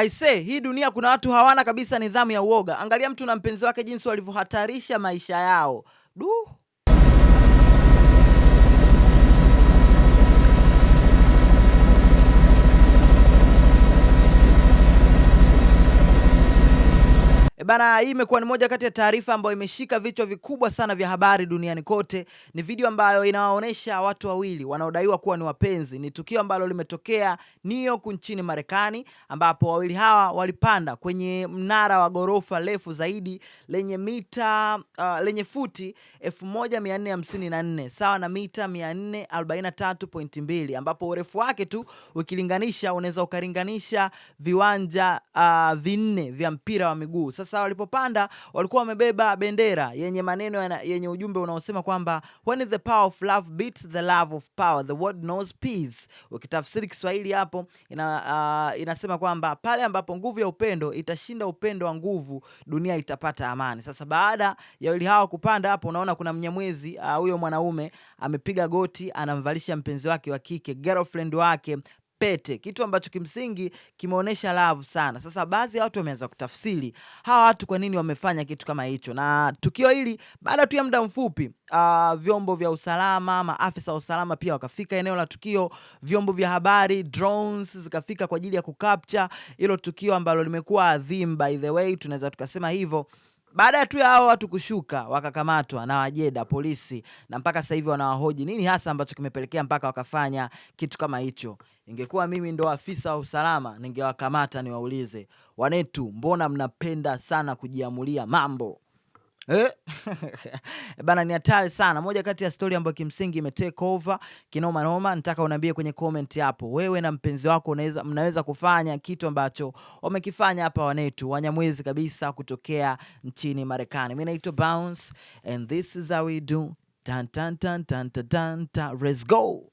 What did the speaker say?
I say, hii dunia kuna watu hawana kabisa nidhamu ya uoga. Angalia mtu na mpenzi wake jinsi walivyohatarisha maisha yao. Du. Bana, hii imekuwa ni moja kati ya taarifa ambayo imeshika vichwa vikubwa sana vya habari duniani kote. Ni video ambayo inawaonesha watu wawili wanaodaiwa kuwa ni wapenzi. Ni tukio ambalo limetokea New York nchini Marekani, ambapo wawili hawa walipanda kwenye mnara wa gorofa refu zaidi lenye futi 1454 sawa na mita 443.2, ambapo urefu wake tu ukilinganisha unaweza ukalinganisha viwanja vinne vya mpira wa miguu. Sasa walipopanda walikuwa wamebeba bendera yenye maneno yenye ujumbe unaosema kwamba when the power of love beats the love of power, the world knows peace. Ukitafsiri Kiswahili hapo inasema kwamba pale ambapo nguvu ya upendo itashinda upendo wa nguvu, dunia itapata amani. Sasa baada ya wili hao kupanda hapo, unaona kuna Mnyamwezi, huyo mwanaume amepiga goti, anamvalisha mpenzi wake wa kike, girlfriend wake, pete, kitu ambacho kimsingi kimeonesha love sana. Sasa baadhi ya watu wameanza kutafsiri hawa watu kwa nini wamefanya kitu kama hicho, na tukio hili baada tu ya muda mfupi vyombo vya usalama, maafisa wa usalama pia wakafika eneo la tukio, vyombo vya habari, drones zikafika kwa ajili ya kucapture hilo tukio ambalo limekuwa adhim, by the way, tunaweza tukasema hivyo. Baada tu ya hao watu kushuka, wakakamatwa na Wajeda polisi, na mpaka sasa hivi wanawahoji nini hasa ambacho kimepelekea mpaka wakafanya kitu kama hicho. Ingekuwa mimi ndo afisa wa usalama, ningewakamata niwaulize, wanetu, mbona mnapenda sana kujiamulia mambo? Bana, ni hatari sana. Moja kati ya story ambayo kimsingi imetake over kinoma noma. Nataka uniambie kwenye comment hapo, wewe na mpenzi wako mnaweza kufanya kitu ambacho wamekifanya hapa wanetu Wanyamwezi kabisa kutokea nchini Marekani. Mimi naitwa Bounce and this is how we do. Tan tan tan tan tan tan. Let's go.